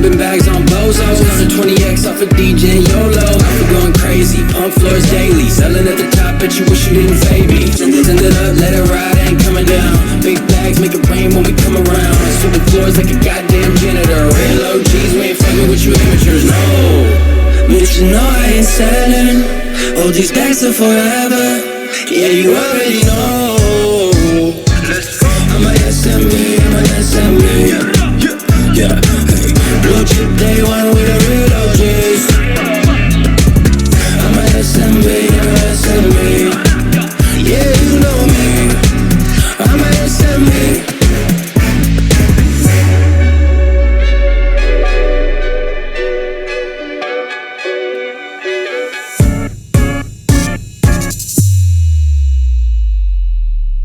Flipping bags on bozos, 120x off a DJ YOLO. Out for going crazy, pump floors daily. Selling at the top, bet you wish you didn't pay me. Send it up, let it ride, ain't coming down. Big bags make it rain when we come around. Sweeping floors like a goddamn janitor. Real OGs, we ain't fucking with you amateurs, no. But you know I ain't selling. Hold these bags till forever. Yeah, you already know. I'm a SME, I'm a SME. Yeah, hey. Blue chip day one with the real OGs. I'm a SME, I'm a SME. Yeah, you know me. I'm a SME.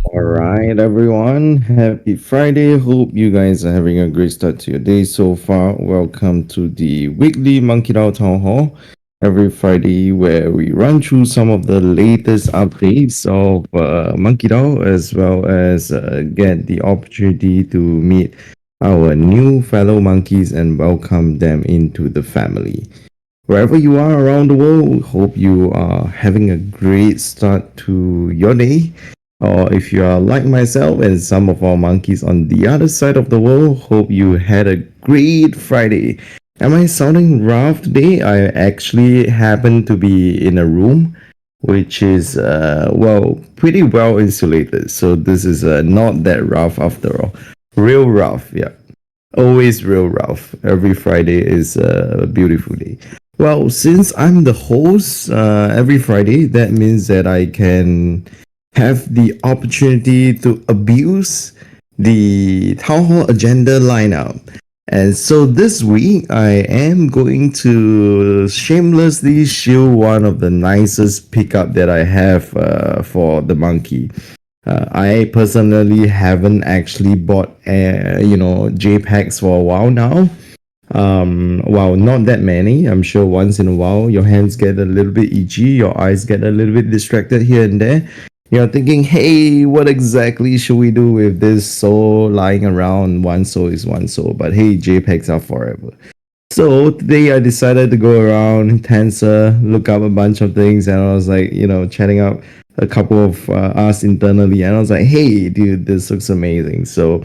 Alright, everyone. Happy Friday. Hope you guys are having a great start to your day so far. Welcome to the weekly MonkeDAO Town Hall every Friday, where we run through some of the latest updates of MonkeDAO, as well as get the opportunity to meet our new fellow monkeys and welcome them into the family. Wherever you are around the world, hope you are having a great start to your day. Or if you are like myself and some of our monkeys on the other side of the world, hope you had a great Friday. Am I sounding rough today? I actually happen to be in a room which is, pretty well insulated. So this is not that rough after all. Real rough, yeah. Always real rough. Every Friday is a beautiful day. Well, since I'm the host every Friday, that means that I can have the opportunity to abuse the town hall agenda lineup. And so this week, I am going to shamelessly shield one of the nicest pickup that I have for the monkey. I personally haven't actually bought, JPEGs for a while now. Not that many. I'm sure once in a while, your hands get a little bit itchy, your eyes get a little bit distracted here and there. You're thinking, hey, what exactly should we do with this soul lying around? One soul is one soul, but hey, JPEGs are forever. So today I decided to go around Tensor, look up a bunch of things, and I was like, chatting up a couple of us internally, and I was like, hey, dude, this looks amazing. So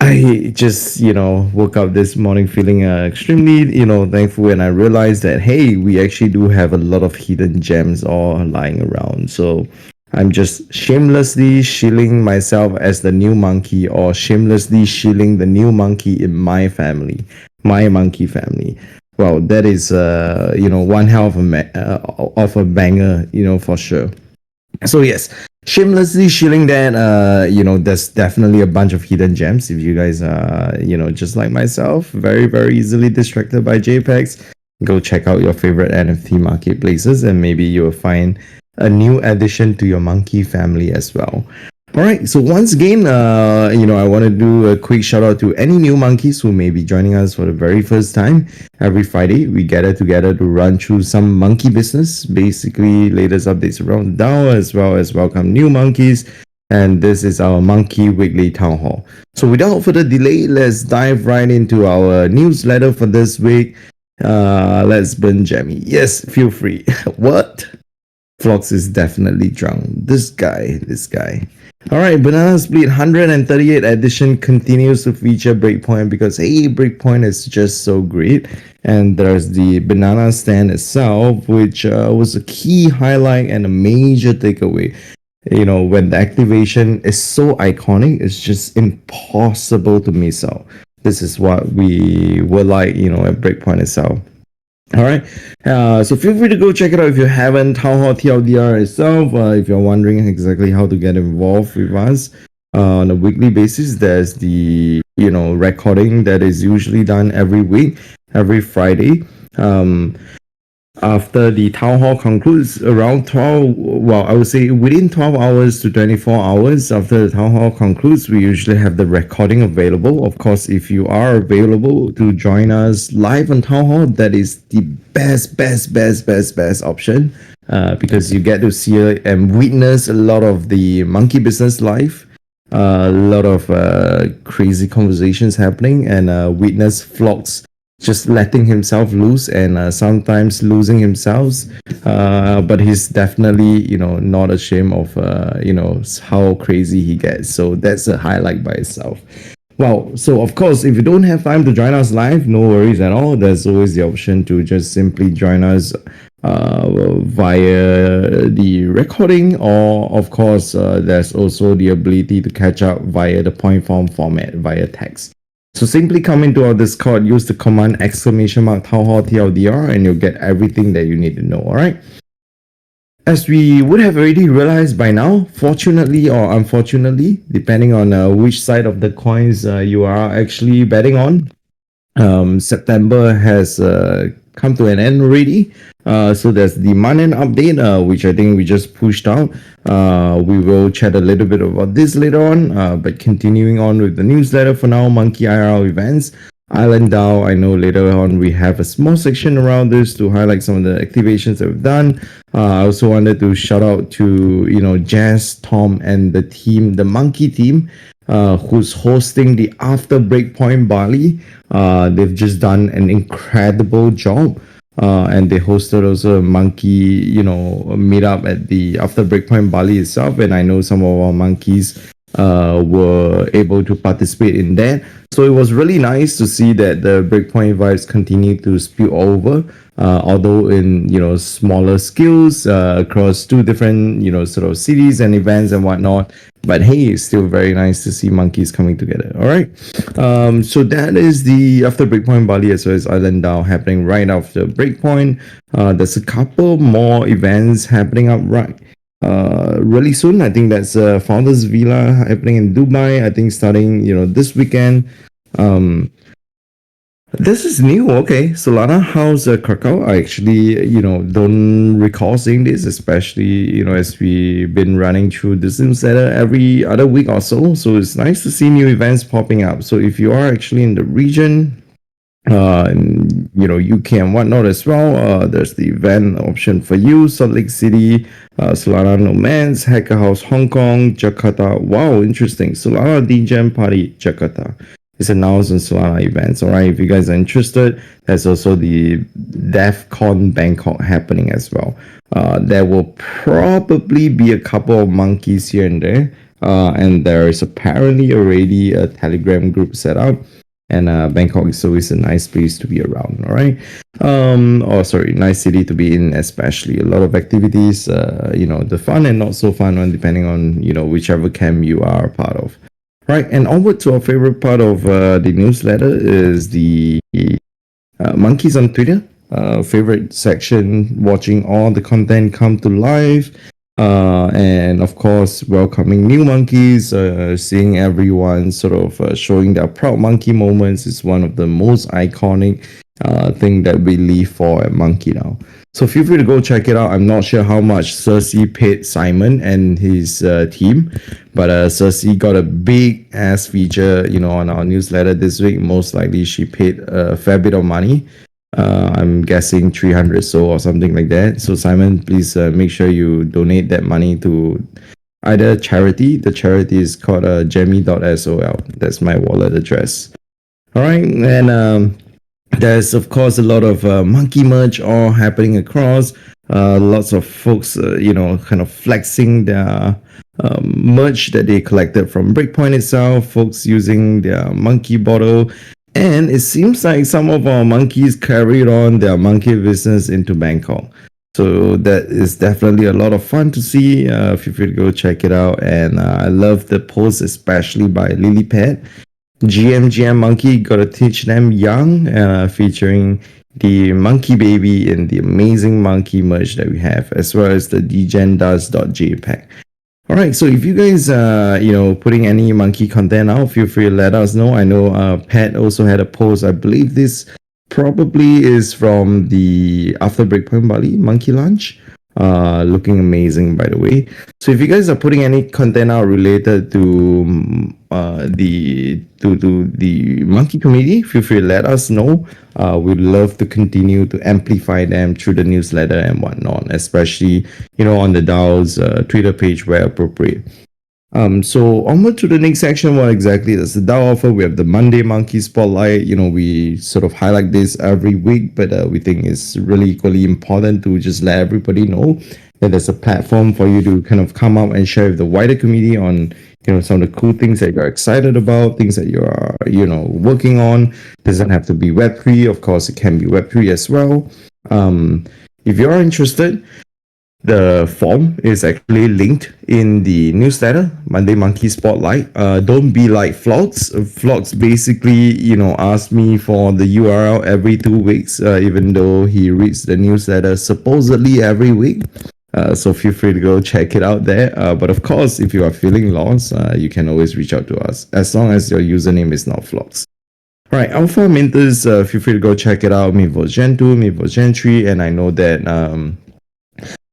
I just, woke up this morning feeling extremely, thankful, and I realized that, hey, we actually do have a lot of hidden gems all lying around. So I'm just shamelessly shilling myself as the new monkey, or shamelessly shilling the new monkey in my family, my monkey family. Well, that is, one hell of a banger, for sure. So yes, shamelessly shilling that, there's definitely a bunch of hidden gems. If you guys are, just like myself, very, very easily distracted by JPEGs, go check out your favorite NFT marketplaces and maybe you'll find a new addition to your monkey family as well. All right, so once again, I want to do a quick shout out to any new monkeys who may be joining us for the very first time. Every Friday, we gather together to run through some monkey business, basically latest updates around DAO, as well as welcome new monkeys. And this is our Monkey Weekly Town Hall. So without further delay, let's dive right into our newsletter for this week. Let's burn Jammy. Yes, feel free. What? Flox is definitely drunk. This guy. All right, Banana Split 138 edition continues to feature Breakpoint because, hey, Breakpoint is just so great. And there's the banana stand itself, which was a key highlight and a major takeaway. When the activation is so iconic, it's just impossible to miss out. This is what we were like, at Breakpoint itself. All right, so feel free to go check it out if you haven't. Town Hall TLDR itself, if you're wondering exactly how to get involved with us on a weekly basis, there's the recording that is usually done every week, every Friday. After the town hall concludes around 12, I would say within 12 hours to 24 hours after the town hall concludes, we usually have the recording available. Of course, if you are available to join us live on town hall, that is the best option, because you get to see and witness a lot of the monkey business live, a lot of crazy conversations happening, and witness Flox just letting himself loose and sometimes losing himself. But he's definitely, not ashamed of, how crazy he gets. So that's a highlight by itself. Well, so of course, if you don't have time to join us live, no worries at all. There's always the option to just simply join us via the recording, or of course, there's also the ability to catch up via the point form format via text. So simply come into our Discord, use the command !Town Hall TLDR, and you'll get everything that you need to know. All right. As we would have already realized by now, fortunately or unfortunately, depending on which side of the coins you are actually betting on, September has come to an end already. So there's the month-end update, which I think we just pushed out. We will chat a little bit about this later on, but continuing on with the newsletter for now, Monkey IRL events. Island DAO, I know later on we have a small section around this to highlight some of the activations that we've done. I also wanted to shout out to, Jazz, Tom, and the team, the Monkey team, who's hosting the After Breakpoint Bali. They've just done an incredible job. And they hosted also a monkey, meetup at the After Breakpoint Bali itself. And I know some of our monkeys were able to participate in that. So it was really nice to see that the Breakpoint vibes continue to spill over, although in smaller scales across two different sort of cities and events and whatnot. But hey, it's still very nice to see monkeys coming together. All right. So that is the After Breakpoint Bali as well as Island DAO happening right after Breakpoint. There's a couple more events happening up right really soon. I think that's Founders Villa happening in Dubai. I think starting this weekend. This is new. Okay, Solana House Krakow. I actually don't recall seeing this, especially as we've been running through this newsletter every other week or so. So it's nice to see new events popping up. So if you are actually in the region, UK and whatnot as well. There's the event option for you: Salt Lake City, Solana Nomads, Hacker House Hong Kong, Jakarta. Wow, interesting. Solana DJam Party Jakarta. It's announced on Solana events. All right, if you guys are interested, there's also the DevCon Bangkok happening as well. There will probably be a couple of monkeys here and there, and there is apparently already a Telegram group set up. And Bangkok is always a nice place to be around. All right. Nice city to be in, especially a lot of activities. The fun and not so fun one, depending on whichever camp you are a part of. Right. And onward to our favorite part of the newsletter is the monkeys on Twitter. Favorite section, watching all the content come to life. And of course, welcoming new monkeys, seeing everyone sort of showing their proud monkey moments is one of the most iconic thing that we live for at MonkeDAO. So feel free to go check it out. I'm not sure how much Cersei paid Simon and his team, but Cersei got a big ass feature, on our newsletter this week. Most likely she paid a fair bit of money. I'm guessing 300 so or something like that. So Simon, please make sure you donate that money to either charity. The charity is called Jemmy.sol. That's my wallet address. All right, and there's of course a lot of monkey merch all happening across. Lots of folks, kind of flexing their merch that they collected from Breakpoint itself. Folks using their monkey bottle. And it seems like some of our monkeys carried on their monkey business into Bangkok. So that is definitely a lot of fun to see. Feel free to go check it out. And I love the post, especially by Lilypad. GM Monkey, gotta teach them young, featuring the monkey baby and the amazing monkey merch that we have, as well as the dgendas.jpg. All right, so if you guys putting any monkey content out, feel free to let us know. I know Pat also had a post. I believe this probably is from the After Breakpoint Bali monkey lunch. Looking amazing, by the way. So if you guys are putting any content out related to the monkey community, feel free to let us know. We'd love to continue to amplify them through the newsletter and whatnot, especially on the DAO's Twitter page where appropriate. So onward to the next section. What exactly does the DAO offer? We have the Monday Monkey Spotlight. We sort of highlight this every week, but we think it's really equally important to just let everybody know that there's a platform for you to kind of come up and share with the wider community on some of the cool things that you're excited about, things that you are working on. Doesn't have to be Web3, of course. It can be Web3 as well. If you're interested, the form is actually linked in the newsletter, Monday Monkey Spotlight. Don't be like Vlogs. Vlogs basically, ask me for the URL every 2 weeks, even though he reads the newsletter supposedly every week. So feel free to go check it out there. But of course, if you are feeling lost, you can always reach out to us as long as your username is not Vlogs. All right, Alpha Minters, feel free to go check it out. Me votes Gen 2, me votes Gen 3, and I know that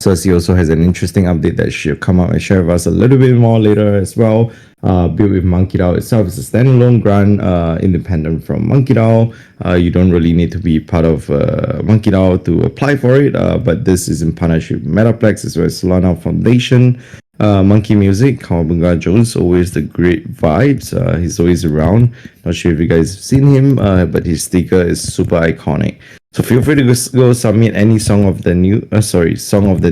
Cersei also has an interesting update that she'll come out and share with us a little bit more later as well. Built with MonkeDAO itself is a standalone grant, independent from MonkeDAO. You don't really need to be part of MonkeDAO to apply for it, but this is in partnership with Metaplex as well as Solana Foundation. Monkey Music, Kawabunga Jones, always the great vibes. He's always around. Not sure if you guys have seen him, but his sticker is super iconic. So feel free to go submit any song of the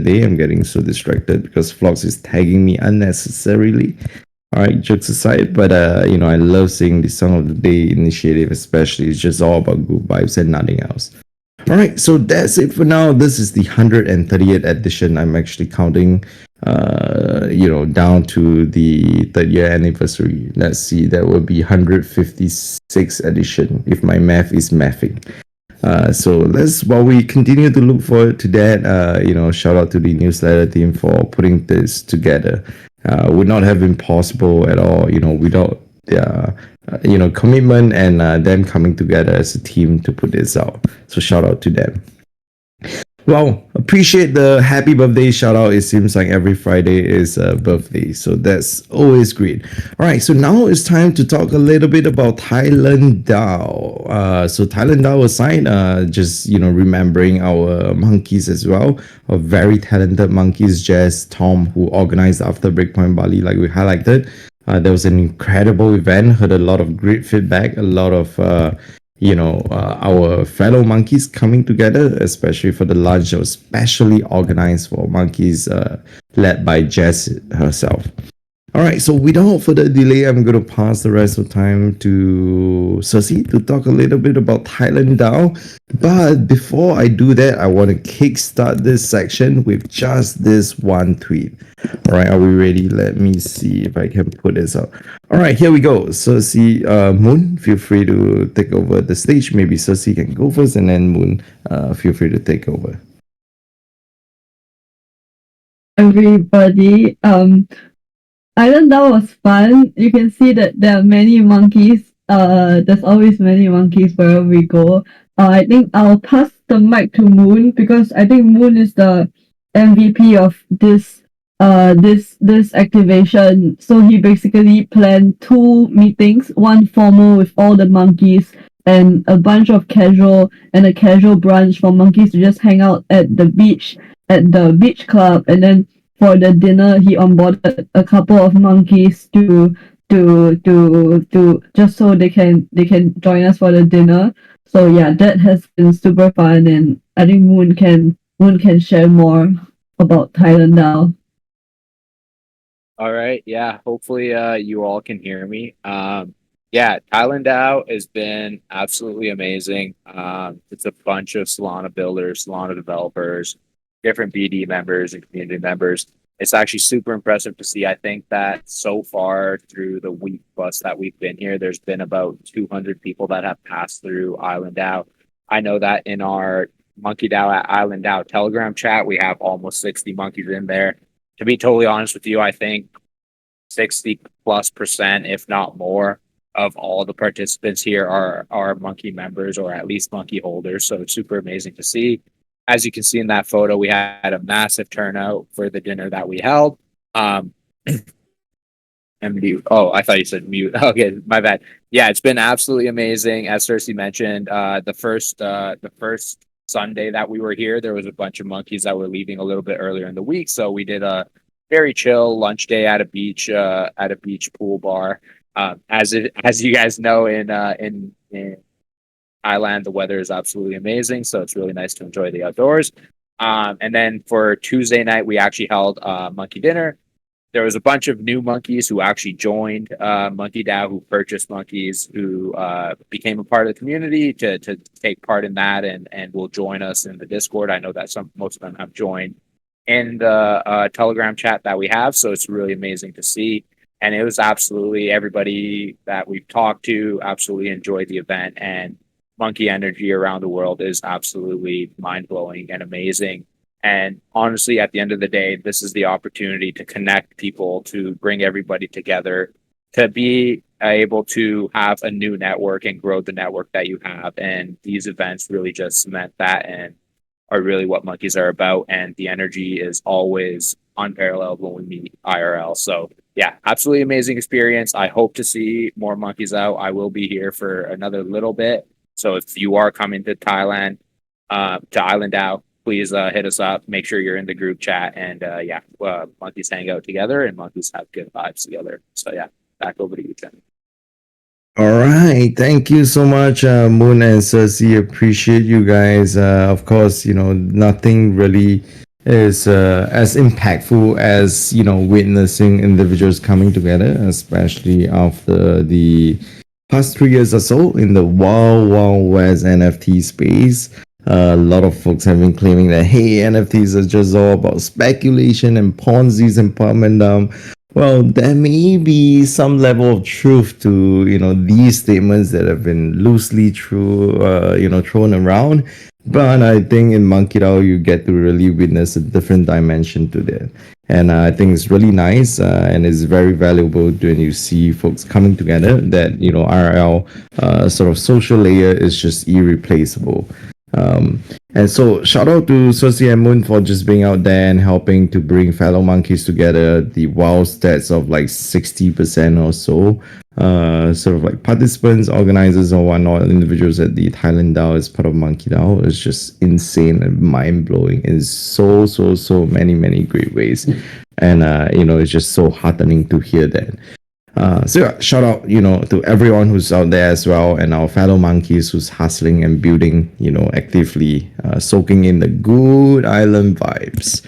day. I'm getting so distracted because Vlogs is tagging me unnecessarily. All right, jokes aside, but I love seeing the song of the day initiative, especially. It's just all about good vibes and nothing else. All right, so that's it for now. This is the 138th edition. I'm actually counting, down to the third year anniversary. Let's see, that will be 156th edition if my math is mathing. So while we continue to look forward to that, shout out to the newsletter team for putting this together. Would not have been possible at all, without their, commitment and them coming together as a team to put this out. So shout out to them. Well, appreciate the happy birthday shout out. It seems like every Friday is a birthday, so that's always great. All right, so now it's time to talk a little bit about Thailand DAO. So Thailand DAO aside, just remembering our monkeys as well, our very talented monkeys, Jess, Tom, who organized after Breakpoint Bali, like we highlighted. There was an incredible event. Heard a lot of great feedback, a lot of our fellow monkeys coming together, especially for the lunch that was specially organized for monkeys, led by Jess herself. All right, so without further delay, I'm going to pass the rest of the time to Cersei to talk a little bit about Thailand DAO. But before I do that, I want to kickstart this section with just this one tweet. All right, are we ready? Let me see if I can put this up. All right, here we go. Cersei, Moon, feel free to take over the stage. Maybe Cersei can go first, and then Moon, feel free to take over. Everybody, Island Down was fun. You can see that there are many monkeys. There's always many monkeys wherever we go. I think I'll pass the mic to Moon because I think Moon is the MVP of this activation. So he basically planned 2 meetings, one formal with all the monkeys and a bunch of casual and a casual brunch for monkeys to just hang out at the beach club, and then for the dinner he onboarded a couple of monkeys to just so they can join us for the dinner. So yeah, that has been super fun, and I think Moon can share more about Thailand now. All right. Yeah. Hopefully, you all can hear me. Yeah, Thailand DAO has been absolutely amazing. It's a bunch of Solana builders, Solana developers, different BD members and community members. It's actually super impressive to see. I think that so far through the week plus that we've been here, there's been about 200 people that have passed through Island DAO. I know that in our MonkeDAO at Island DAO Telegram chat, we have almost 60 monkeys in there. To be totally honest with you, I think 60+%, if not more, of all the participants here are monkey members or at least monkey holders. So it's super amazing to see. As you can see in that photo, we had a massive turnout for the dinner that we held. And mute. Oh, I thought you said mute. Okay, my bad. Yeah, it's been absolutely amazing. As Cersei mentioned, the first Sunday that we were here, there was a bunch of monkeys that were leaving a little bit earlier in the week. So we did a very chill lunch day at a beach pool bar. As you guys know, in Thailand, the weather is absolutely amazing, so it's really nice to enjoy the outdoors. And then for Tuesday night, we actually held monkey dinner. There was a bunch of new monkeys who actually joined MonkeDAO, who purchased monkeys, who became a part of the community to take part in that, and will join us in the Discord. I know that most of them have joined in the Telegram chat that we have, so it's really amazing to see. And it was absolutely everybody that we've talked to absolutely enjoyed the event, and monkey energy around the world is absolutely mind blowing and amazing. And honestly, at the end of the day, this is the opportunity to connect people, to bring everybody together, to be able to have a new network and grow the network that you have. And these events really just cement that and are really what monkeys are about. And the energy is always unparalleled when we meet IRL. So yeah, absolutely amazing experience. I hope to see more monkeys out. I will be here for another little bit. So if you are coming to Thailand, to Island Dow, please hit us up. Make sure you're in the group chat, and monkeys hang out together, and monkeys have good vibes together. So yeah, back over to you, Jen. All right, thank you so much, Moon and Cersei. Appreciate you guys. Of course, nothing really is as impactful as witnessing individuals coming together, especially after the past 3 years or so in the wild west NFT space. A lot of folks have been claiming that, hey, NFTs are just all about speculation and Ponzi's and pump and dump. Well, there may be some level of truth to these statements that have been loosely thrown around. But I think in MonkeDAO you get to really witness a different dimension to that, and I think it's really nice and it's very valuable when you see folks coming together. That RL sort of social layer is just irreplaceable. And so shout out to Cersei and Moon for just being out there and helping to bring fellow monkeys together. The wow stats of like 60% or so, sort of like participants, organizers, or whatnot, individuals at the Thailand DAO as part of MonkeDAO is just insane and mind blowing in so many great ways. And it's just so heartening to hear that. So yeah, shout out, to everyone who's out there as well, and our fellow monkeys who's hustling and building, actively, soaking in the good island vibes.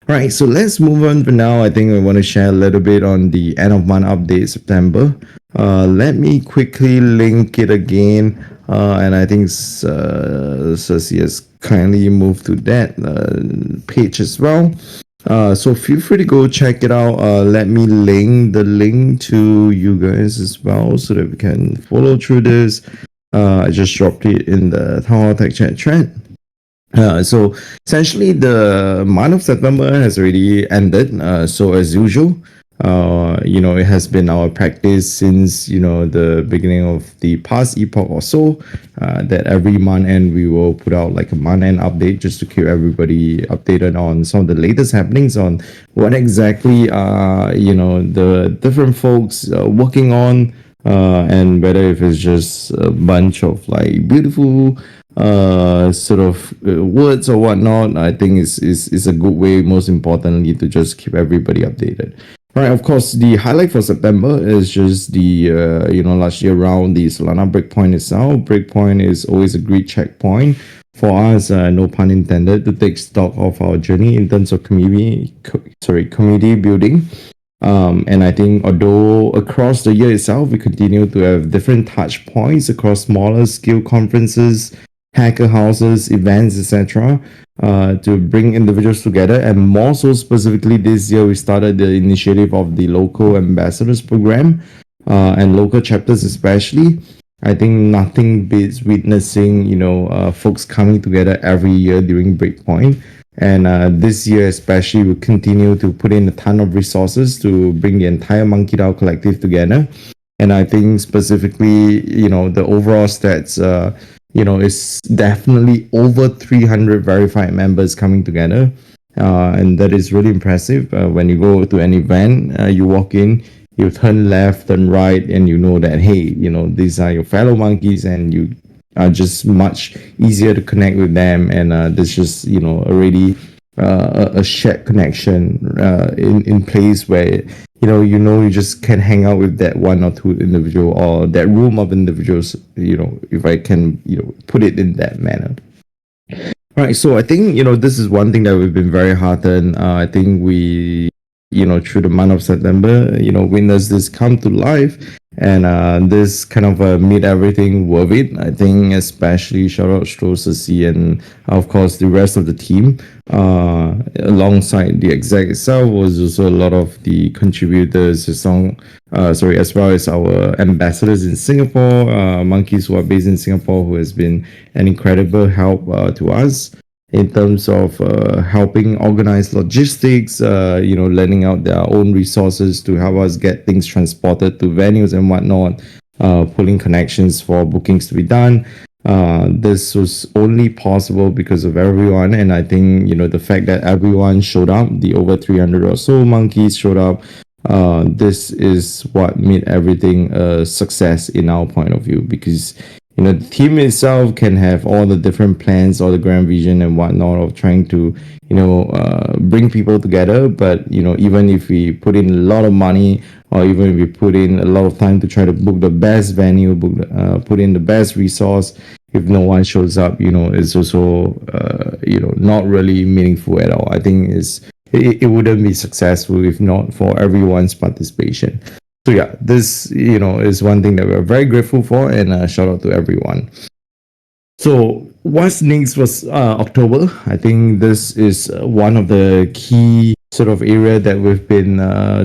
All right, so let's move on for now. I think I want to share a little bit on the end of month update September. Let me quickly link it again, and I think Cersei has kindly moved to that page as well. So feel free to go check it out. Let me link the link to you guys as well so that we can follow through this. I just dropped it in the Town Hall Tech Chat thread. So essentially the month of September has already ended. So as usual, it has been our practice since the beginning of the past epoch or so, that every month end we will put out like a month end update just to keep everybody updated on some of the latest happenings, on what exactly the different folks working on, and whether if it's just a bunch of like beautiful sort of words or whatnot. I think is a good way, most importantly, to just keep everybody updated. Right, of course, the highlight for September is just the, last year round, the Solana breakpoint itself. Breakpoint is always a great checkpoint for us, no pun intended, to take stock of our journey in terms of community building. And I think although across the year itself, we continue to have different touch points across smaller scale conferences, hacker houses, events, etc., to bring individuals together. And more so specifically this year, we started the initiative of the local ambassadors program, and local chapters especially. I think nothing beats witnessing, folks coming together every year during Breakpoint. And this year especially, we continue to put in a ton of resources to bring the entire MonkeDAO collective together. And I think specifically, the overall stats, it's definitely over 300 verified members coming together. And that is really impressive. When you go to an event, you walk in, you turn left and right, and you know that, hey, these are your fellow monkeys, and you are just much easier to connect with them. And this just, already a shared connection in place where you just can hang out with that one or two individual or that room of individuals, if I can put it in that manner. Right, so I think this is one thing that we've been very heartened. I think we through the month of September, witness this come to life, and this kind of made everything worth it. I think especially shout out to C and of course the rest of the team. Alongside the exec itself was also a lot of the contributors, as well as our ambassadors in Singapore, monkeys who are based in Singapore, who has been an incredible help to us in terms of helping organize logistics, lending out their own resources to help us get things transported to venues and whatnot, pulling connections for bookings to be done. This was only possible because of everyone, and I think the fact that everyone showed up, the over 300 or so monkeys showed up. This is what made everything a success in our point of view, because the team itself can have all the different plans, all the grand vision and whatnot of trying to bring people together, but even if we put in a lot of money, or even if we put in a lot of time to try to book the best venue, put in the best resource, if no one shows up, it's also not really meaningful at all. I think it wouldn't be successful if not for everyone's participation. So yeah, this is one thing that we're very grateful for, and shout out to everyone. So what's next was October. I think this is one of the key sort of area that we've been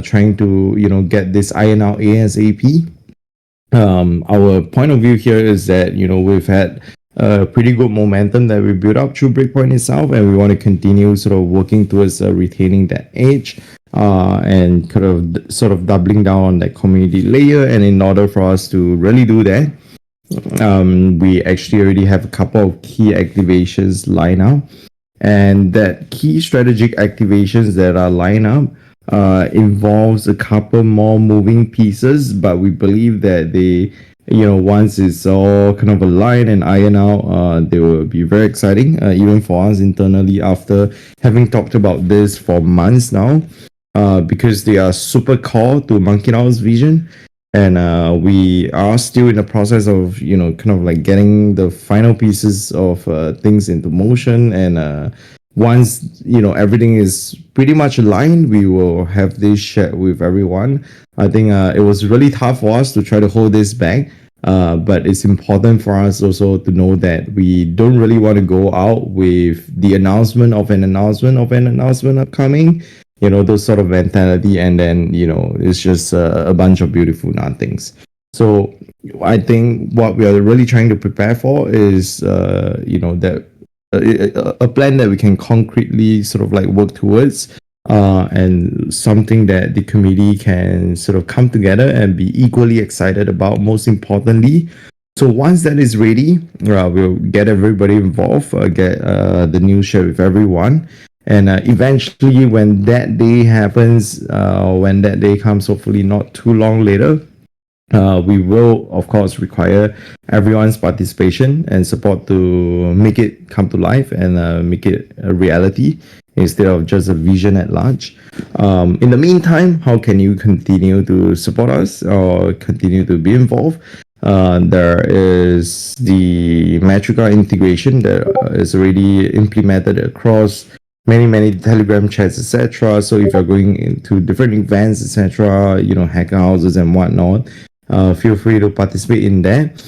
trying to get this iron out ASAP. Our point of view here is that we've had pretty good momentum that we built up through Breakpoint itself, and we want to continue sort of working towards retaining that edge, and kind of sort of doubling down on that community layer. And in order for us to really do that, we actually already have a couple of key activations lined up, and that key strategic activations that are lined up involves a couple more moving pieces, but we believe that they once it's all kind of aligned and ironed out, they will be very exciting, even for us internally after having talked about this for months now, because they are super core to MonkeDAO's vision. And we are still in the process of kind of like getting the final pieces of things into motion. And once everything is pretty much aligned, we will have this shared with everyone. I think it was really tough for us to try to hold this back, but it's important for us also to know that we don't really want to go out with the announcement of an announcement upcoming, those sort of mentality, and then it's just a bunch of beautiful nothings. So I think what we are really trying to prepare for is that a plan that we can concretely sort of like work towards, and something that the committee can sort of come together and be equally excited about, most importantly. So once that is ready, we'll get everybody involved, get the news shared with everyone. And eventually, when that day happens, when that day comes, hopefully not too long later, we will, of course, require everyone's participation and support to make it come to life and make it a reality instead of just a vision at large. In the meantime, how can you continue to support us or continue to be involved? There is the Metrica integration that is already implemented across many Telegram chats, etc. So if you're going into different events, etc., hacker houses and whatnot, feel free to participate in that.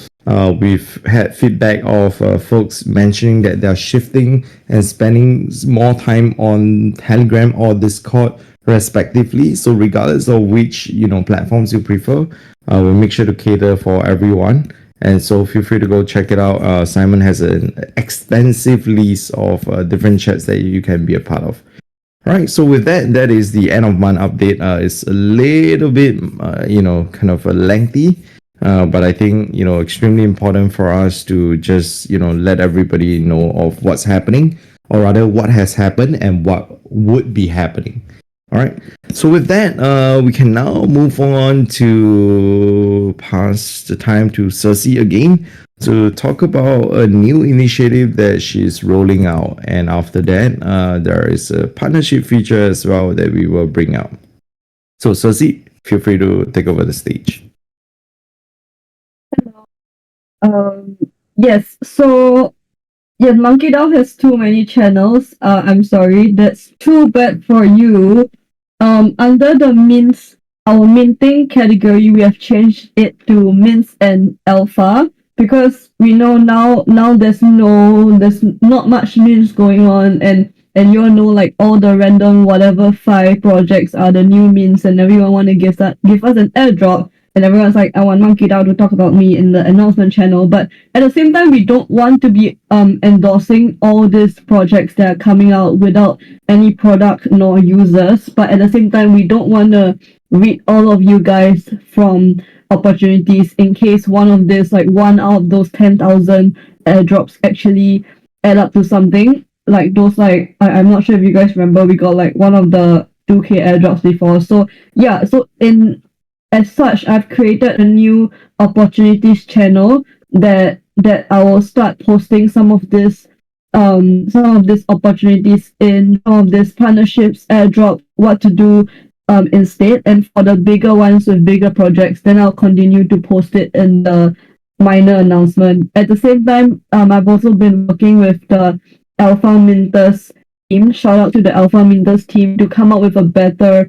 We've had feedback of folks mentioning that they're shifting and spending more time on Telegram or Discord respectively. So regardless of which platforms you prefer, we'll make sure to cater for everyone. And so feel free to go check it out. Simon has an extensive list of different chats that you can be a part of. All right, so with that is the end of month update. It's a little bit, kind of lengthy, but I think, extremely important for us to just, let everybody know of what's happening, or rather what has happened and what would be happening. All right. So with that, we can now move on to pass the time to Cersei again to talk about a new initiative that she's rolling out. And after that, there is a partnership feature as well that we will bring out. So Cersei, feel free to take over the stage. Yes, so yes, MonkeDAO has too many channels. I'm sorry, that's too bad for you. Under the mints, our minting category, we have changed it to mints and alpha because we know now there's not much mints going on, and you all know like all the random whatever 5 projects are the new mints, and everyone want to give us an airdrop, and everyone's like, I want MonkeDAO to talk about me in the announcement channel. But at the same time, we don't want to be endorsing all these projects that are coming out without any product nor users. But at the same time, we don't want to read all of you guys from opportunities in case one of this, like one out of those 10,000 airdrops actually add up to something. Like those, like I'm not sure if you guys remember, we got like one of the 2K airdrops before. So yeah, so as such, I've created a new opportunities channel that I will start posting some of these opportunities in, some of these partnerships, airdrop, what to do instead. And for the bigger ones with bigger projects, then I'll continue to post it in the minor announcement. At the same time, I've also been working with the Alpha Minters team. Shout out to the Alpha Minters team to come up with a better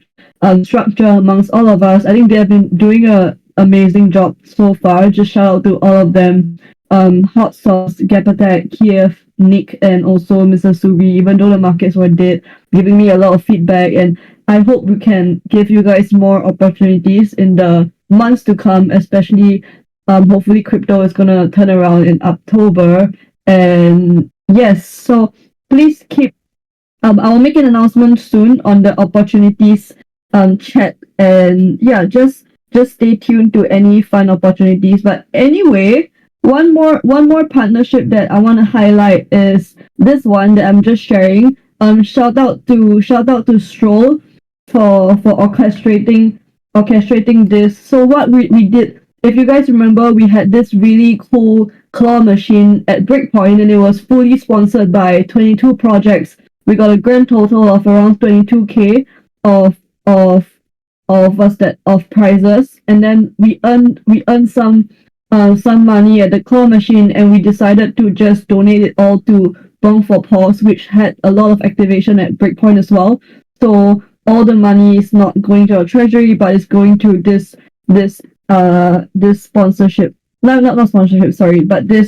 structure amongst all of us. I think they have been doing a amazing job so far. Just shout out to all of them. Hot Sauce, Gapatek, Kiev, Nick, and also Mr. Subi, even though the markets were dead, giving me a lot of feedback. And I hope we can give you guys more opportunities in the months to come, especially hopefully crypto is gonna turn around in October. And yes, so please keep I will make an announcement soon on the opportunities chat, and yeah, just stay tuned to any fun opportunities. But anyway, one more partnership that I want to highlight is this one that I'm just sharing. Shout out to Stroll for orchestrating this. So what we did, if you guys remember, we had this really cool claw machine at Breakpoint, and it was fully sponsored by 22 projects. We got a grand total of around 22k of prizes, and then we earned some money at the claw machine, and we decided to just donate it all to Bong for Paws, which had a lot of activation at Breakpoint as well. So all the money is not going to our treasury, but it's going to this sponsorship. No, not sponsorship, sorry, but this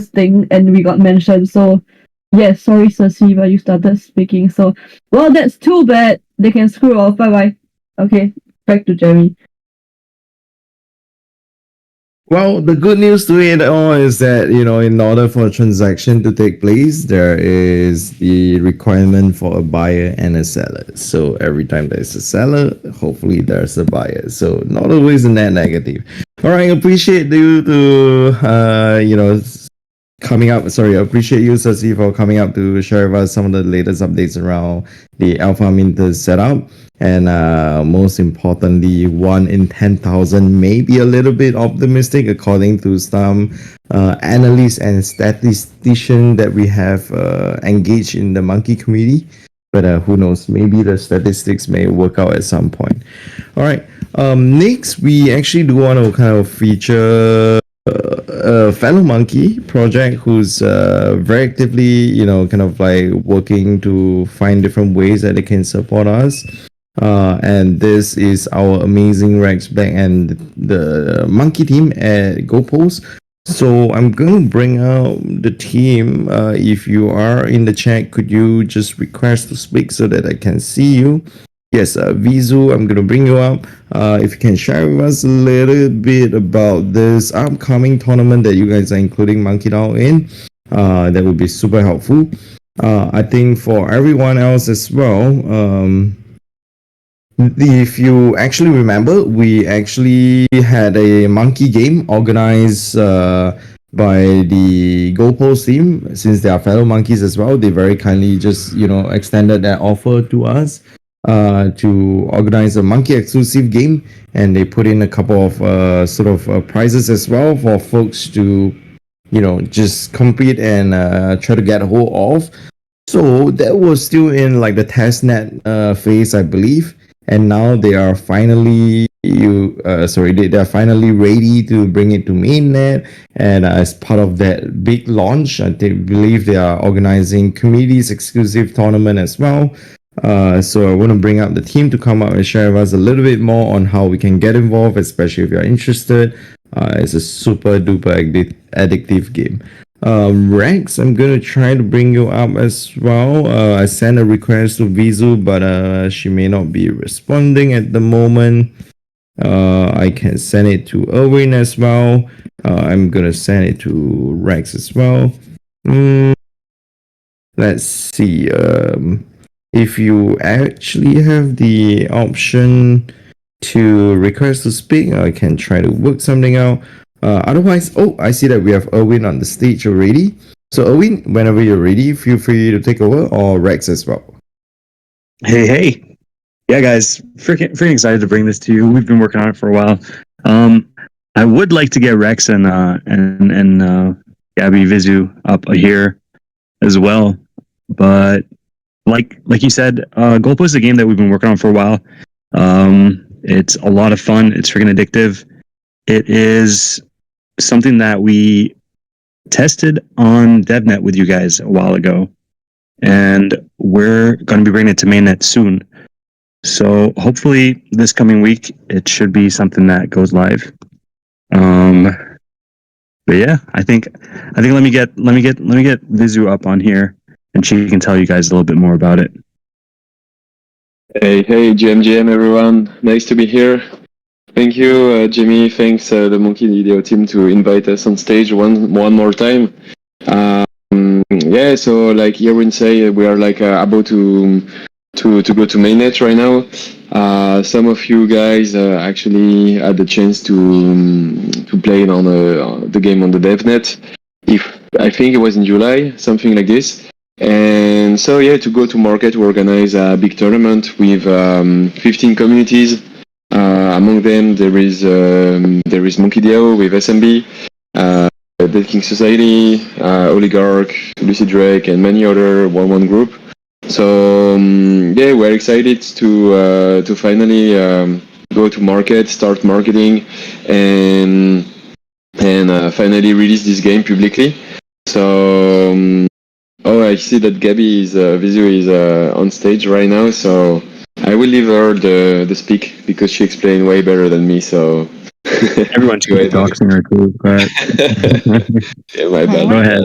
thing, and we got mentioned. So yes, sorry, Cersei, but you started speaking. So, well, that's too bad. They can screw off. Bye bye. Okay, back to Jeremy. Well, the good news to it all is that, in order for a transaction to take place, there is the requirement for a buyer and a seller. So every time there's a seller, hopefully there's a buyer. So not always a net negative. All right, appreciate you to, coming up. Sorry, I appreciate you, Cersei, for coming up to share with us some of the latest updates around the Alpha Minter setup. And most importantly, 1 in 10,000 may be a little bit optimistic, according to some analysts and statisticians that we have engaged in the monkey community. But who knows? Maybe the statistics may work out at some point. All right. Next, we actually do want to kind of feature a fellow monkey project who's very actively, kind of like working to find different ways that they can support us. And this is our amazing Rex Black and the monkey team at GoPost. So I'm going to bring out the team. If you are in the chat, could you just request to speak so that I can see you? Yes, Vizu, I'm going to bring you up. If you can share with us a little bit about this upcoming tournament that you guys are including MonkeDAO in, that would be super helpful. I think for everyone else as well, if you actually remember, we actually had a monkey game organized by the GoPost team. Since they are fellow monkeys as well, they very kindly just extended that offer to us. to organize a Monkey exclusive game, and they put in a couple of prizes as well for folks to just compete and try to get a hold of. So that was still in like the testnet phase, I believe, and now they are finally they are finally ready to bring it to mainnet. And as part of that big launch, I believe they are organizing communities exclusive tournament as well. So I want to bring up the team to come up and share with us a little bit more on how we can get involved, especially if you're interested. It's a super duper addictive game. Rex, I'm gonna try to bring you up as well. I sent a request to Vizu, but she may not be responding at the moment. I can send it to Erwin as well. I'm gonna send it to Rex as well. Let's see. If you actually have the option to request to speak, I can try to work something out. Otherwise, I see that we have Erwin on the stage already. So, Erwin, whenever you're ready, feel free to take over, or Rex as well. Hey. Yeah, guys, freaking excited to bring this to you. We've been working on it for a while. I would like to get Rex and Gabby Vizu up here as well, but like you said, Goalpost is a game that we've been working on for a while. It's a lot of fun. It's freaking addictive. It is something that we tested on DevNet with you guys a while ago, and we're going to be bringing it to mainnet soon. So hopefully this coming week it should be something that goes live. But yeah, I think let me get Vizu up on here, and she can tell you guys a little bit more about it. Hey, GM everyone. Nice to be here. Thank you, Jimmy. Thanks, the MonkeDAO team, to invite us on stage one more time. So like Erwin say, we are like about to go to mainnet right now. Some of you guys actually had the chance to play on the game on the DevNet. I think it was in July, something like this. And so to go to market, we organize a big tournament with 15 communities. Among them, there is MonkeDAO with SMB, Dead King Society, Oligarch, Lucid Drake, and many other 1-1 group. So we're excited to finally go to market, start marketing, and finally release this game publicly. So I see that Gabby Vizu is on stage right now, so I will leave her the speak because she explained way better than me. So everyone should be doxing her too. Yeah, my bad. Go ahead.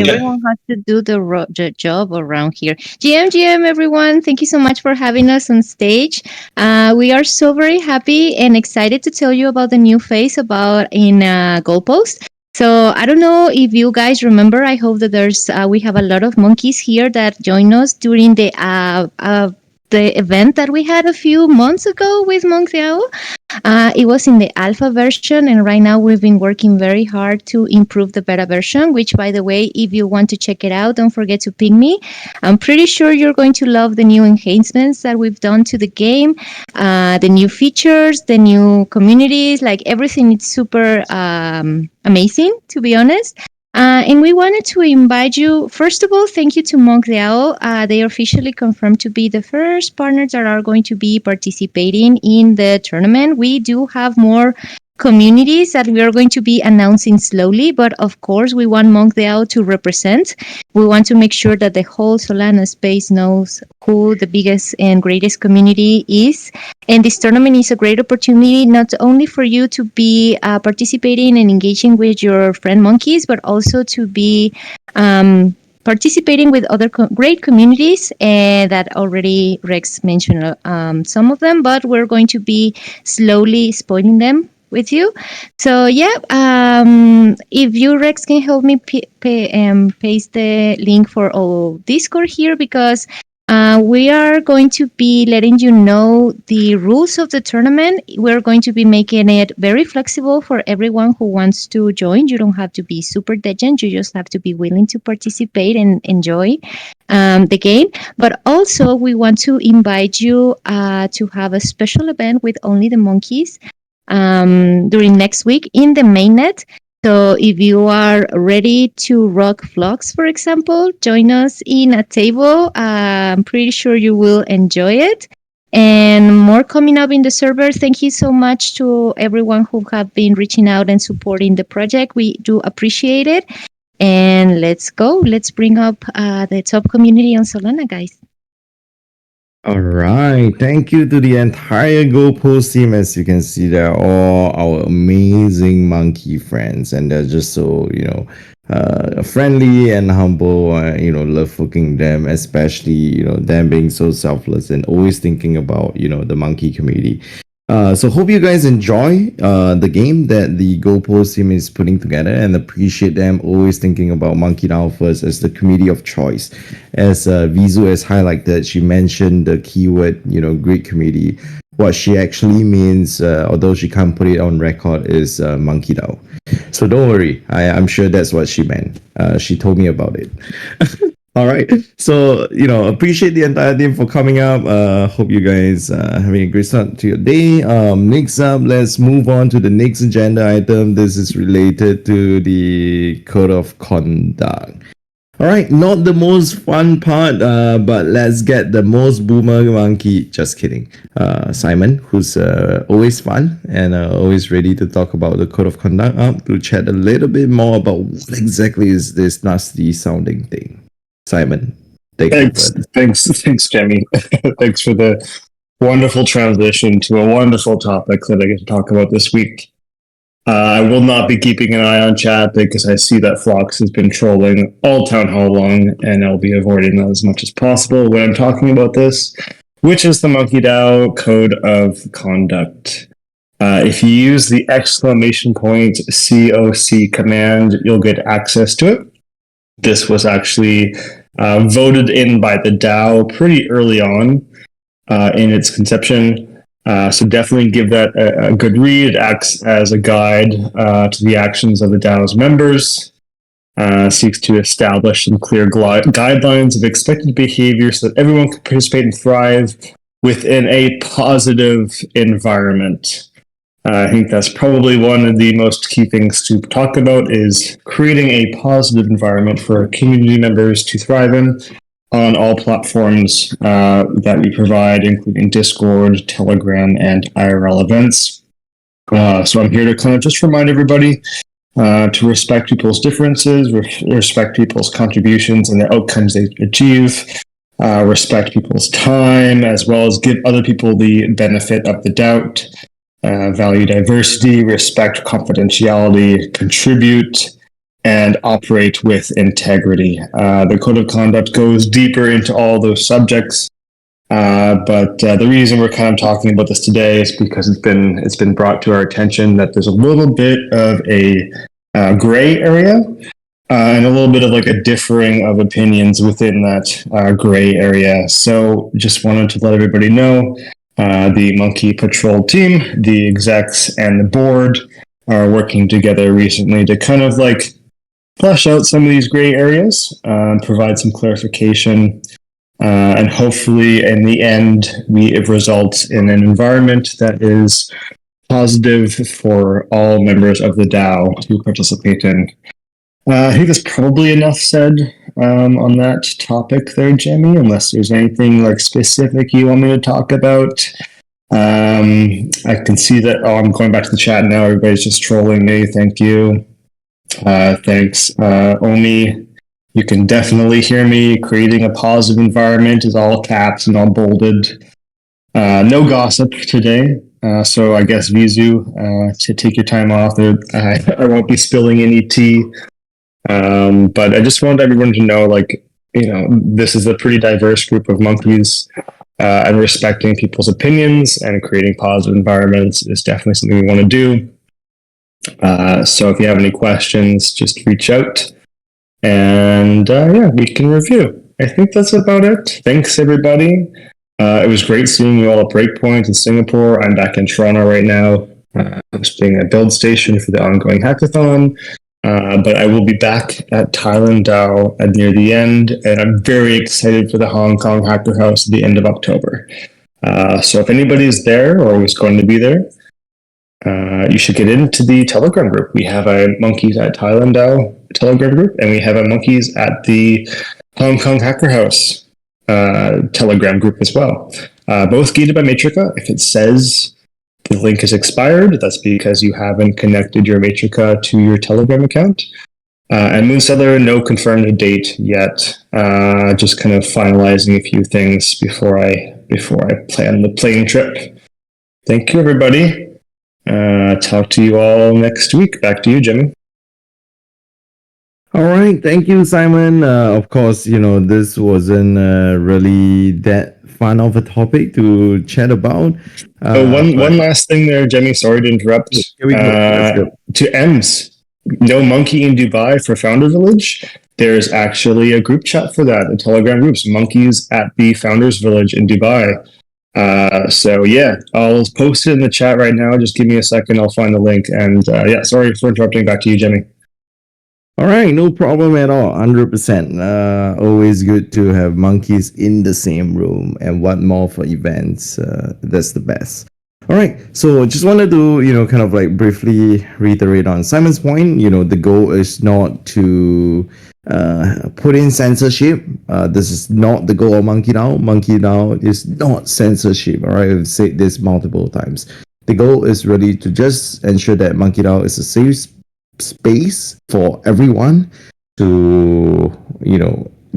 Everyone has to do the job around here. GM, everyone, thank you so much for having us on stage. We are so very happy and excited to tell you about the new phase in Goalpost. So I don't know if you guys remember. I hope that we have a lot of monkeys here that joined us during the event that we had a few months ago with MonkeDAO. It was in the alpha version, and right now we've been working very hard to improve the beta version, which, by the way, if you want to check it out, don't forget to ping me. I'm pretty sure you're going to love the new enhancements that we've done to the game, the new features, the new communities, like everything is super amazing, to be honest. And we wanted to invite you. First of all, thank you to MonkeDAO. They officially confirmed to be the first partners that are going to be participating in the tournament. We do have more communities that we are going to be announcing slowly, but of course we want MonkeDAO to represent. We want to make sure that the whole Solana space knows who the biggest and greatest community is. And this tournament is a great opportunity not only for you to be participating and engaging with your friend monkeys, but also to be participating with other great communities that already Rex mentioned some of them, but we're going to be slowly spoiling them with you. So if you, Rex, can help me paste the link for Discord here, because we are going to be letting you know the rules of the tournament. We're going to be making it very flexible for everyone who wants to join. You don't have to be super legend. You just have to be willing to participate and enjoy the game. But also, we want to invite you to have a special event with only the monkeys during next week in the mainnet. So if you are ready to rock vlogs, for example, join us in a table. I'm pretty sure you will enjoy it. And more coming up in the server. Thank you so much to everyone who have been reaching out and supporting the project. We do appreciate it. And let's go. Let's bring up the top community on Solana, guys. All right. Thank you to the entire GoPost team. As you can see, they're all our amazing monkey friends, and they're just so, friendly and humble. Love working them, especially, them being so selfless and always thinking about, the monkey community. So hope you guys enjoy the game that the GoPost team is putting together, and appreciate them always thinking about MonkeDAO first as the community of choice. As Vizu has highlighted, she mentioned the keyword, great community. What she actually means, although she can't put it on record, is MonkeDAO. So don't worry, I'm sure that's what she meant. She told me about it. All right. So, appreciate the entire team for coming up. Hope you guys having a great start to your day. Next up, let's move on to the next agenda item. This is related to the code of conduct. All right. Not the most fun part, but let's get the most boomer monkey. Just kidding. Simon, who's always fun and always ready to talk about the code of conduct, up to chat a little bit more about what exactly is this nasty sounding thing. Simon, thanks, Jamie. Thanks for the wonderful transition to a wonderful topic that I get to talk about this week. I will not be keeping an eye on chat because I see that Flox has been trolling all town hall long, and I'll be avoiding that as much as possible when I'm talking about this, which is the MonkeDAO Code of Conduct. If you use the !COC command, you'll get access to it. This was actually voted in by the DAO pretty early on in its conception. So definitely give that a good read. It acts as a guide to the actions of the DAO's members. Seeks to establish some clear guidelines of expected behavior so that everyone can participate and thrive within a positive environment. I think that's probably one of the most key things to talk about, is creating a positive environment for community members to thrive in on all platforms that we provide, including Discord, Telegram, and IRL events. So I'm here to kind of just remind everybody to respect people's differences, respect people's contributions and the outcomes they achieve, respect people's time, as well as give other people the benefit of the doubt. Value diversity, respect confidentiality, contribute, and operate with integrity. The code of conduct goes deeper into all those subjects, but the reason we're kind of talking about this today is because it's been brought to our attention that there's a little bit of a gray area and a little bit of like a differing of opinions within that gray area. So just wanted to let everybody know. The Monkey Patrol team, the execs, and the board are working together recently to kind of like flesh out some of these gray areas, provide some clarification, and hopefully in the end, it results in an environment that is positive for all members of the DAO to participate in. I think that's probably enough said on that topic there, Jamie, unless there's anything like specific you want me to talk about. I can see that, I'm going back to the chat now. Everybody's just trolling me. Thank you. Thanks. Omi, you can definitely hear me. Creating a positive environment is all caps and all bolded. No gossip today. So I guess Vizu, to take your time off. I won't be spilling any tea. But I just wanted everyone to know, this is a pretty diverse group of monkeys, and respecting people's opinions and creating positive environments is definitely something we want to do. So if you have any questions, just reach out and we can review. I think that's about it. Thanks, everybody. It was great seeing you all at Breakpoint in Singapore. I'm back in Toronto right now, hosting a build station for the ongoing hackathon. But I will be back at Thailand DAO at near the end, and I'm very excited for the Hong Kong Hacker House at the end of October. So if anybody's there or was going to be there, you should get into the Telegram group. We have a Monkeys at Thailand DAO Telegram group, and we have a Monkeys at the Hong Kong Hacker House Telegram group as well. Both gated by Matrica. If it says the link is expired, that's because you haven't connected your Matrica to your Telegram account. And Moonseller, no confirmed date yet. Just kind of finalizing a few things before I plan the plane trip. Thank you, everybody. Talk to you all next week. Back to you, Jimmy. All right, thank you, Simon. Of course, this wasn't really that fun of a topic to chat about. One last thing there, Jimmy. Sorry to interrupt. Here we go. Let's go. To Ems, no monkey in Dubai for Founder Village. There's actually a group chat for that, a Telegram groups, Monkeys at the Founders Village in Dubai. So yeah, I'll post it in the chat right now. Just give me a second. I'll find the link. And yeah, sorry for interrupting. Back to you, Jimmy. All right, no problem at all. 100%. Always good to have monkeys in the same room, and what more for events? That's the best. All right, so just wanted to kind of like briefly reiterate on Simon's point. The goal is not to put in censorship. This is not the goal of MonkeDAO. MonkeDAO is not censorship. All right, I've said this multiple times. The goal is really to just ensure that MonkeDAO is a safe space for everyone to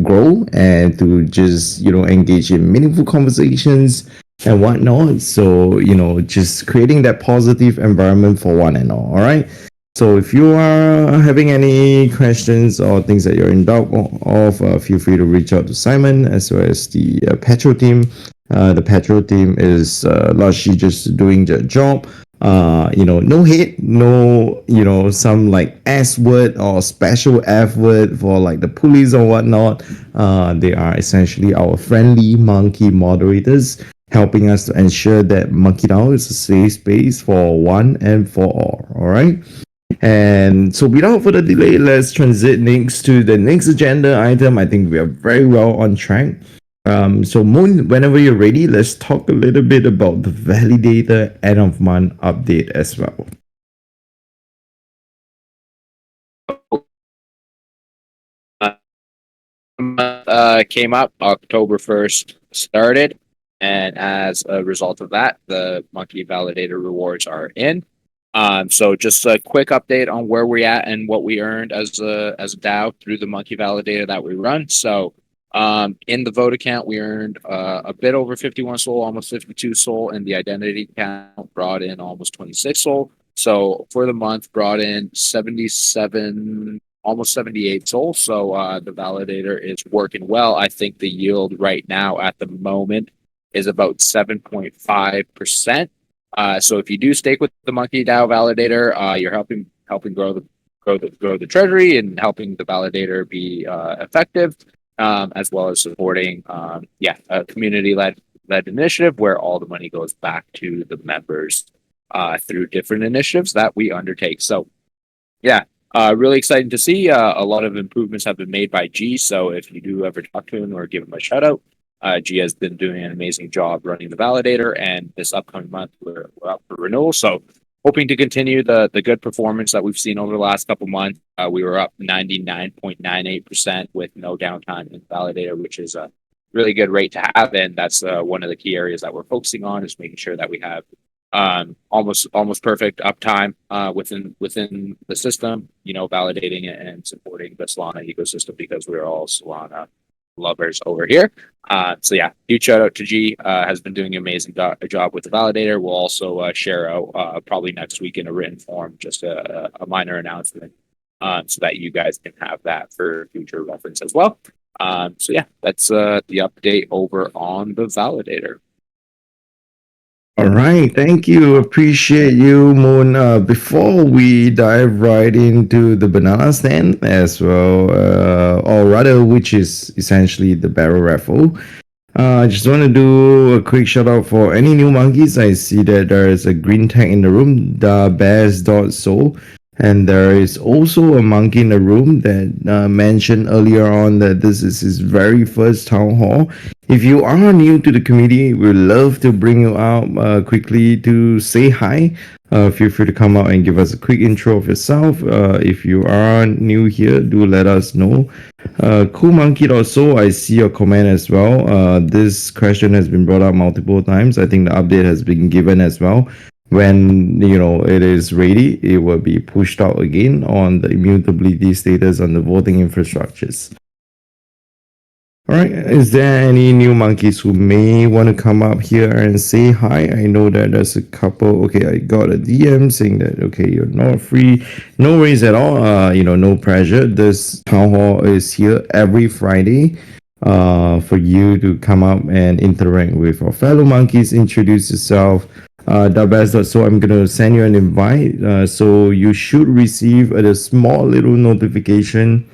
grow and to just engage in meaningful conversations and whatnot. So just creating that positive environment for one and all right? So if you are having any questions or things that you're in doubt of, feel free to reach out to Simon as well as the Petro team. The Petro team is largely just doing their job. No hate, no some like S word or special F word for like the police or whatnot. They are essentially our friendly monkey moderators, helping us to ensure that MonkeDAO is a safe space for one and for all. All right. And so without further delay, let's transit next to the next agenda item. I think we are very well on track. So Moon, whenever you're ready, let's talk a little bit about the validator end of month update as well. Came up October 1st, started, and as a result of that, the Monkey Validator rewards are in. So just a quick update on where we're at and what we earned as a DAO through the Monkey Validator that we run. So in the vote account, we earned a bit over 51 SOL, almost 52 SOL, and the identity account brought in almost 26 SOL. So for the month, brought in 77, almost 78 SOL. So the validator is working well. I think the yield right now at the moment is about 7.5%. So if you do stake with the MonkeDAO validator, you're helping grow the treasury and helping the validator be effective. As well as supporting, a community-led initiative where all the money goes back to the members through different initiatives that we undertake. So, really exciting to see. A lot of improvements have been made by G. So if you do ever talk to him or give him a shout out, G has been doing an amazing job running the validator. And this upcoming month, we're up for renewal. So hoping to continue the good performance that we've seen over the last couple months. We were up 99.98% with no downtime in the validator, which is a really good rate to have. And that's one of the key areas that we're focusing on, is making sure that we have almost perfect uptime within the system, validating it and supporting the Solana ecosystem, because we're all Solana lovers over here. Huge shout out to G. Has been doing an amazing job with the validator. We'll also share out probably next week in a written form, just a minor announcement, so that you guys can have that for future reference as well. That's the update over on the validator. All right, thank you. Appreciate you, Moon. Before we dive right into the banana stand as well, or rather, which is essentially the barrel raffle, I just want to do a quick shout out for any new monkeys. I see that there is a green tag in the room, the bears.soul. And there is also a monkey in the room that mentioned earlier on that this is his very first town hall. If you are new to the community, we'd love to bring you out quickly to say hi. Feel free to come out and give us a quick intro of yourself. If you are new here, do let us know. Cool Monkey also, I see your comment as well. This question has been brought up multiple times. I think the update has been given as well. When it is ready, it will be pushed out again on the immutability status on the voting infrastructures. All right, is there any new monkeys who may want to come up here and say hi? I know that there's a couple. Okay, I got a DM saying that, okay, you're not free. No worries at all. No pressure. This town hall is here every Friday for you to come up and interact with our fellow monkeys, introduce yourself. So I'm going to send you an invite. So you should receive a small little notification.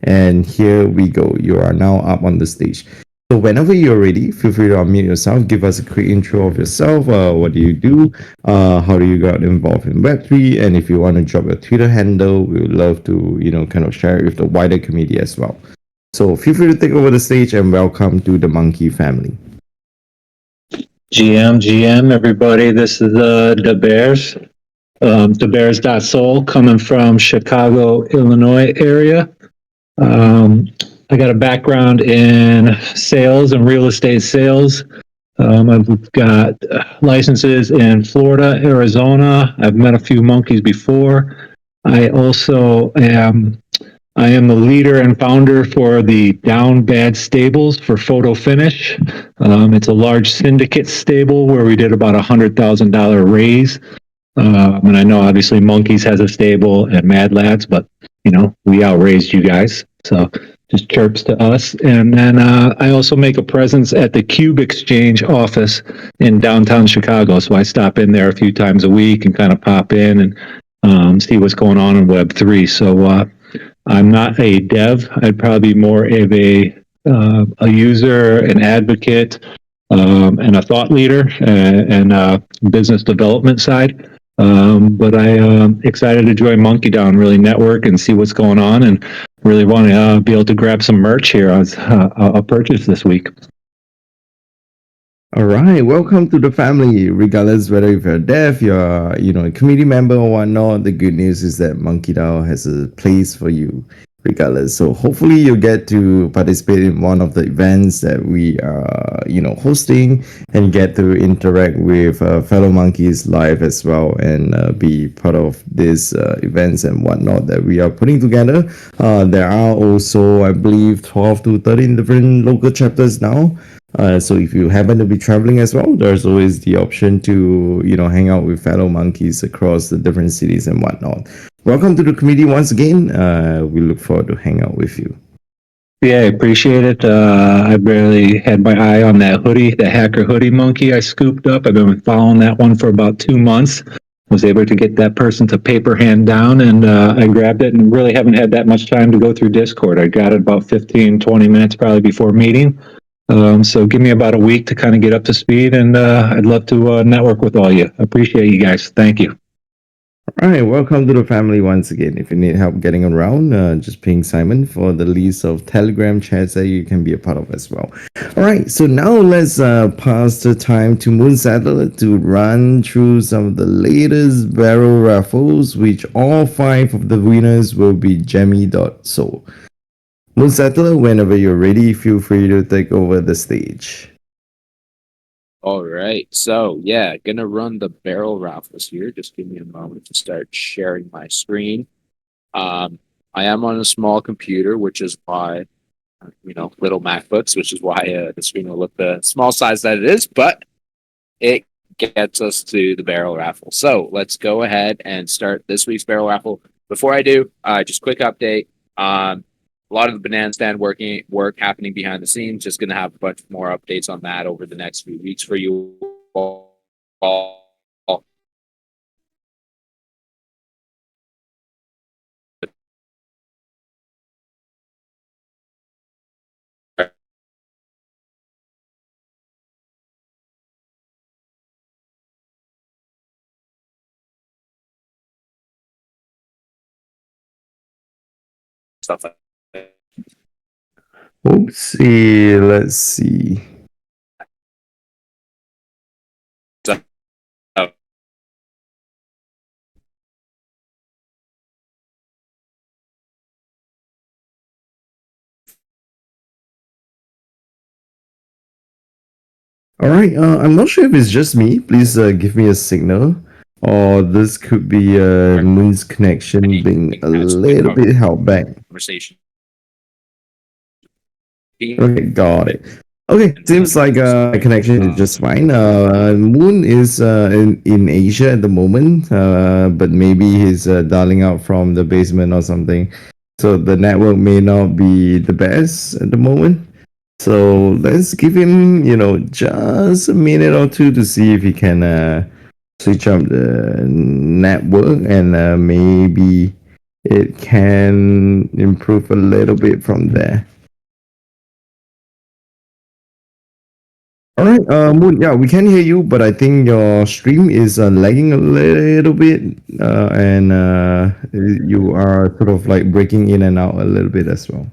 And here we go. You are now up on the stage. So whenever you're ready, feel free to unmute yourself. Give us a quick intro of yourself. What do you do? How do you get involved in Web3? And if you want to drop your Twitter handle, we would love to, kind of share it with the wider community as well. So feel free to take over the stage and welcome to the Monkey family. GM, everybody. This is the Bears. The Bears.soul coming from Chicago, Illinois area. I got a background in sales and real estate sales. I've got licenses in Florida, Arizona. I've met a few monkeys before. I am the leader and founder for the Down Bad Stables for Photo Finish. It's a large syndicate stable where we did about $100,000 raise. And I know obviously Monkeys has a stable and Mad Lads, but we outraised you guys. So just chirps to us. And then I also make a presence at the Cube Exchange office in downtown Chicago. So I stop in there a few times a week and kind of pop in and see what's going on in Web3. So I'm not a dev. I'd probably be more of a user, an advocate, and a thought leader and business development side. But I am excited to join MonkeDAO and really network and see what's going on, and really want to be able to grab some merch here as a purchase this week. All right, welcome to the family. Regardless whether if you're deaf, you're a community member or whatnot, the good news is that MonkeDAO has a place for you, regardless. So hopefully you get to participate in one of the events that we are hosting, and get to interact with fellow monkeys live as well, and be part of these events and whatnot that we are putting together. There are also, I believe, 12 to 13 different local chapters now. So if you happen to be traveling as well, there's always the option to hang out with fellow monkeys across the different cities and whatnot. Welcome to the community once again. We look forward to hang out with you. Yeah, I appreciate it. I barely had my eye on that hoodie, the hacker hoodie monkey I scooped up. I've been following that one for about 2 months. Was able to get that person to paper hand down, and I grabbed it, and really haven't had that much time to go through Discord. I got it about 15, 20 minutes probably before meeting. So give me about a week to kind of get up to speed, and I'd love to network with all you. Appreciate you guys. Thank you. All right, welcome to the family once again. If you need help getting around, just ping Simon for the list of Telegram chats that you can be a part of as well. All right, so now let's pass the time to Moonsaddler to run through some of the latest barrel raffles, which all 5 of the winners will be Jemmy.soul. Moonsaddler, whenever you're ready, feel free to take over the stage. All right. So, yeah, gonna run the barrel raffles here. Just give me a moment to start sharing my screen. I am on a small computer, which is why, little MacBooks, which is why the screen will look the small size that it is, but it gets us to the barrel raffle. So let's go ahead and start this week's barrel raffle. Before I do, just quick update. A lot of the banana stand work happening behind the scenes. Just going to have a bunch more updates on that over the next few weeks for you all. all stuff like that. Oopsie, let's see. So, All right, I'm not sure if it's just me. Please give me a signal. Or this could be Moon's connection being a little bit held back. conversation. Okay, got it. Okay, seems like my connection is just fine. Moon is in Asia at the moment, but maybe he's dialing out from the basement or something. So the network may not be the best at the moment. So let's give him, just a minute or two to see if he can switch up the network and maybe it can improve a little bit from there. All right, Moon. Yeah, we can hear you, but I think your stream is lagging a little bit, and you are sort of like breaking in and out a little bit as well.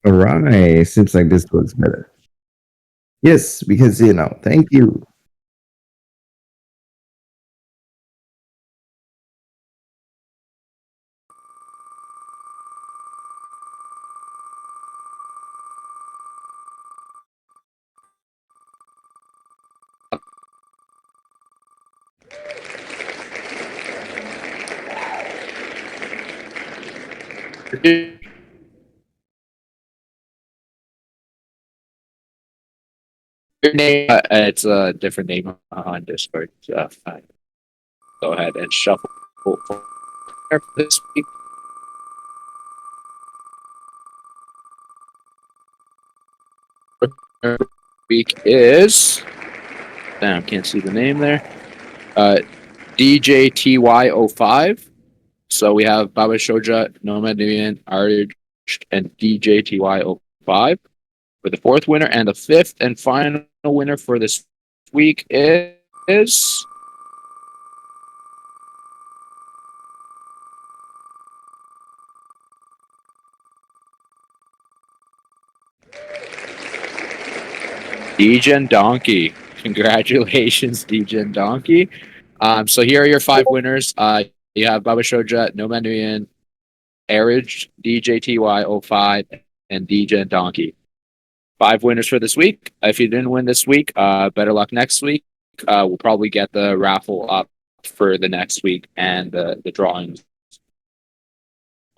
All right, seems like this works better. Yes, we can see it now. Thank you. Your name, it's a different name on Discord. So go ahead and shuffle for this week. Week is damn, can't see the name there. DJTY05. So we have Baba Shoja, Nomad Nubian, Arch, and DJTY05 for the fourth winner, and the fifth and final winner for this week is Degen Donkey. Congratulations, Degen Donkey. So here are your five winners. You have Baba Shoja, Nomad Nubian, Arich, DJTY05, and Degen Donkey. Five winners for this week. If you didn't win this week, better luck next week. We'll probably get the raffle up for the next week and the drawings.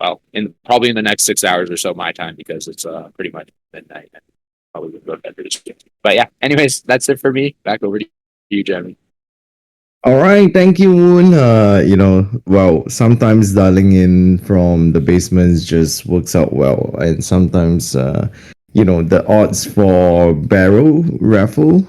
Well, probably in the next 6 hours or so my time, because it's pretty much midnight. And probably would go to bed for this week. But yeah, anyways, that's it for me. Back over to you, Jeremy. All right, thank you, Moon. Well, sometimes dialing in from the basements just works out well, and sometimes, the odds for barrel raffle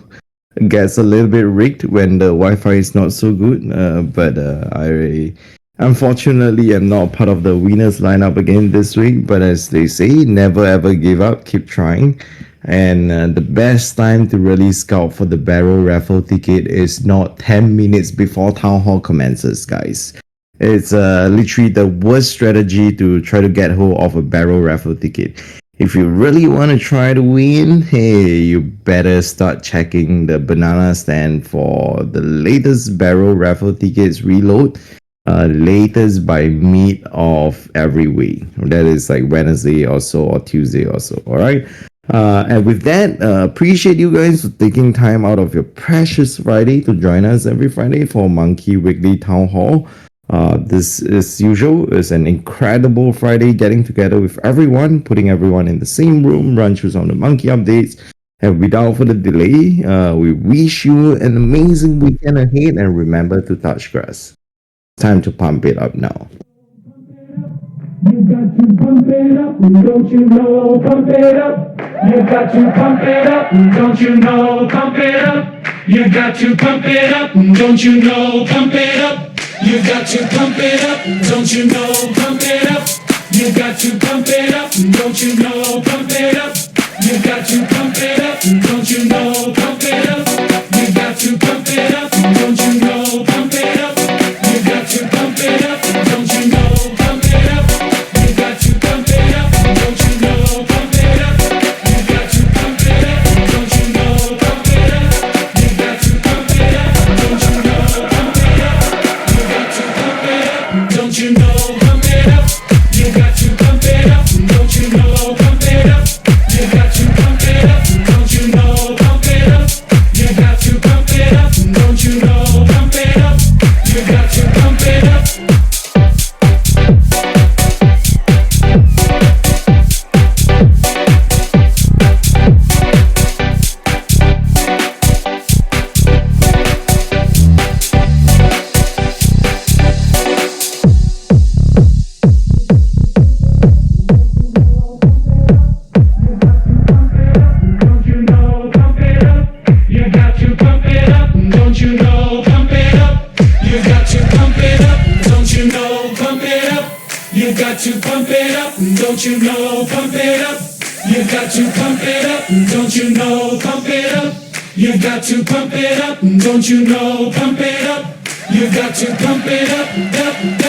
gets a little bit rigged when the Wi-Fi is not so good. But I unfortunately am not part of the winners lineup again this week. But as they say, never ever give up. Keep trying. And the best time to really scout for the barrel raffle ticket is not 10 minutes before town hall commences, guys. It's literally the worst strategy to try to get hold of a barrel raffle ticket. If you really want to try to win, hey, you better start checking the banana stand for the latest barrel raffle tickets reload. Latest by mid of every week. That is like Wednesday or so, or Tuesday or so. All right. And with that, appreciate you guys for taking time out of your precious Friday to join us every Friday for Monkey Weekly Town Hall. This is usual is an incredible Friday getting together with everyone, putting everyone in the same room, run through some of the monkey updates. And without further delay, we wish you an amazing weekend ahead and remember to touch grass. Time to pump it up now. You got to pump it up, don't you know? Pump it up. You got to pump it up, don't you know? Pump it up. You got to pump it up, don't you know? Pump it up. You got to pump it up, don't you know? Pump it up. You got to pump it up, don't you know? Pump it up. You got to pump it up, don't you know? Pump it up. You got to pump it up, don't you know? Pump it up. You got to pump it up, don't you know? Pump it up. You got to pump it up, don't you know? Pump it up. You got to pump it up, don't you know? Pump it up. You got to pump it up, don't you know? Pump it up. You got to pump it up, don't you know? Pump it up. You got to pump it up, don't you know? Pump it up. You got to pump it up, don't you know? Pump it up. You got to pump it up, don't you know? Pump it up. You got to pump it up. Don't you know? Pump it up. You got to pump it up. Don't you know? Pump it up. You got to pump it up. Don't you know? Pump it up. You got to pump it up. Don't you know? Pump it up. You got to pump it up. Don't you know? Pump it up. You got to pump it up. Don't you know? Pump it up. You got to pump it up. Up, up.